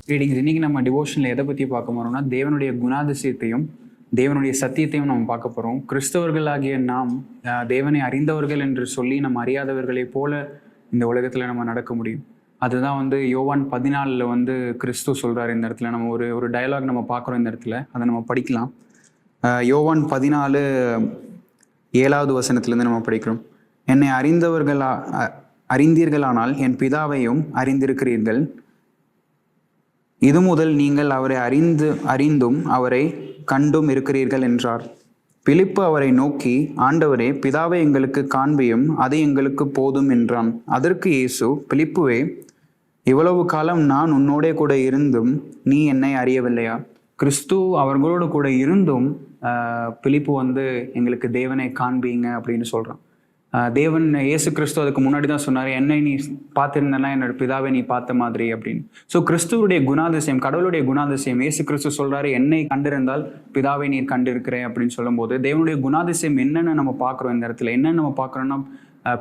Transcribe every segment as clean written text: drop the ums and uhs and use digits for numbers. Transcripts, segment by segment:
Readings. இன்னைக்கு நம்ம டிவோஷனில் எதை பற்றி பார்க்க போறோம்னா, தேவனுடைய குணாதிசயத்தையும் தேவனுடைய சத்தியத்தையும் நம்ம பார்க்க போகிறோம். கிறிஸ்தவர்களாகிய நாம் தேவனை அறிந்தவர்கள் என்று சொல்லி நம்ம அறியாதவர்களைப் போல இந்த உலகத்தில் நம்ம நடக்க முடியும். அதுதான் யோவான் 14 கிறிஸ்து சொல்கிறார். இந்த இடத்துல நம்ம ஒரு டயலாக் நம்ம பார்க்குறோம். இந்த இடத்துல அதை நம்ம படிக்கலாம். யோவான் 14:7 வசனத்திலேருந்து நம்ம படிக்கிறோம். என்னை அறிந்தீர்களானால் என் பிதாவையும் அறிந்திருக்கிறீர்கள். இது முதல் நீங்கள் அவரை அறிந்தும் அவரை கண்டும் இருக்கிறீர்கள் என்றார். பிலிப்பு அவரை நோக்கி, ஆண்டவரே, பிதாவை எங்களுக்கு காண்பியும், அது எங்களுக்கு போதும் என்றான். அதற்கு இயேசு, பிலிப்புவே, இவ்வளவு காலம் நான் உன்னோடே கூட இருந்தும் நீ என்னை அறியவில்லையா? கிறிஸ்து அவர்களோடு கூட இருந்தும் பிலிப்பு எங்களுக்கு தேவனை காண்பீங்க அப்படின்னு சொல்றான். தேவன் இயேசு கிறிஸ்து அதுக்கு முன்னாடி தான் சொன்னார், என்னை நீ பார்த்திருந்தனா என்னோட பிதாவை நீ பார்த்த மாதிரி அப்படின்னு. ஸோ கிறிஸ்துவுடைய குணாதிசயம், கடவுளுடைய குணாதிசயம், இயேசு கிறிஸ்து சொல்றாரு, என்னை கண்டிருந்தால் பிதாவை நீர் கண்டிருக்கிறேன் அப்படின்னு சொல்லும் போது தேவனுடைய குணாதிசயம் என்னன்னு நம்ம பார்க்குறோம். இந்த இடத்துல என்ன நம்ம பார்க்குறோம்னா,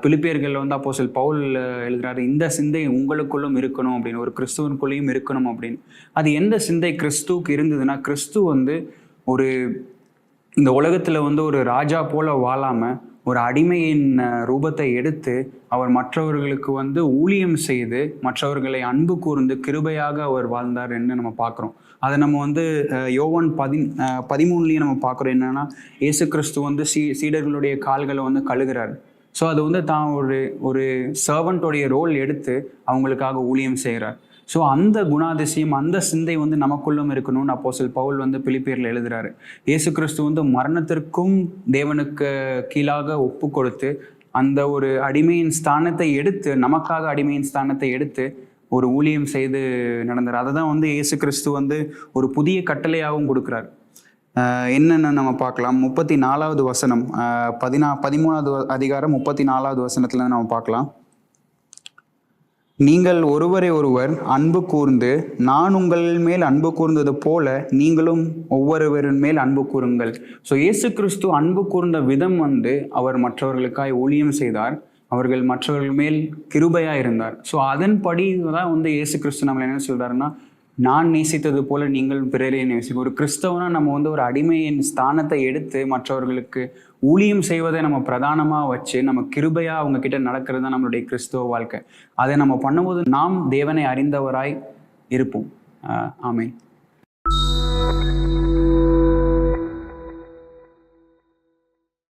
பிலிப்பியர்கள் அப்போஸ்தலன் பவுல் எழுதுறாரு, இந்த சிந்தை உங்களுக்குள்ளும் இருக்கணும் அப்படின்னு, ஒரு கிறிஸ்துவனுக்குள்ளேயும் இருக்கணும் அப்படின்னு. அது எந்த சிந்தை கிறிஸ்துவுக்கு இருந்ததுன்னா, கிறிஸ்து ஒரு இந்த உலகத்துல ஒரு ராஜா போல வாழாம ஒரு அடிமையின் ரூபத்தை எடுத்து அவர் மற்றவர்களுக்கு ஊழியம் செய்து மற்றவர்களை அன்பு கூர்ந்து கிருபையாக அவர் வாழ்ந்தார் என்று நம்ம பார்க்குறோம். அதை நம்ம யோவான் 13 நம்ம பார்க்குறோம். என்னன்னா, இயேசு கிறிஸ்து சீடர்களுடைய கால்களை கழுகுறாரு. ஸோ அது தான் ஒரு சர்வன்ட்டோடைய ரோல் எடுத்து அவங்களுக்காக ஊழியம் செய்கிறார். ஸோ அந்த குணாதிசயம், அந்த சிந்தை நமக்குள்ளும் இருக்கணும்னு அப்போஸ்தலன் பவுல் பிலிப்பியரில் எழுதுறாரு. இயேசு கிறிஸ்து மரணத்திற்கும் தேவனுக்கு கீழாக ஒப்பு கொடுத்து அந்த ஒரு அடிமையின் ஸ்தானத்தை எடுத்து, நமக்காக அடிமையின் ஸ்தானத்தை எடுத்து ஒரு ஊழியம் செய்து நடந்தார். அதை தான் இயேசு கிறிஸ்து ஒரு புதிய கட்டளையாகவும் கொடுக்குறார். என்னென்னு நம்ம பார்க்கலாம். 34வது வசனம், 13வது அதிகாரம் 34வது வசனத்துல நம்ம பார்க்கலாம். நீங்கள் ஒருவரை ஒருவர் அன்பு கூர்ந்து, நான் உங்கள் மேல் அன்பு கூர்ந்தது போல நீங்களும் ஒவ்வொருவரின் மேல் அன்பு கூறுங்கள். ஸோ இயேசு கிறிஸ்து அன்பு கூர்ந்த விதம் அவர் மற்றவர்களுக்காய் ஊழியம் செய்தார். அவர்கள் மற்றவர்கள் மேல் கிருபையா இருந்தார். ஸோ அதன்படி தான் இயேசு கிறிஸ்து நம்மளை என்ன சொல்றாருன்னா, நான் நேசித்தது போல நீங்கள் பிறரை நேசிக்கும். ஒரு கிறிஸ்தவனா நம்ம ஒரு அடிமையின் ஸ்தானத்தை எடுத்து மற்றவர்களுக்கு ஊழியம் செய்வதை நம்ம பிரதானமாக வச்சு நம்ம கிருபையா அவங்க கிட்ட நடக்கிறது தான் நம்மளுடைய கிறிஸ்தவ வாழ்க்கை. அதை நம்ம பண்ணும்போது நாம் தேவனை அறிந்தவராய் இருப்போம். ஆமென்.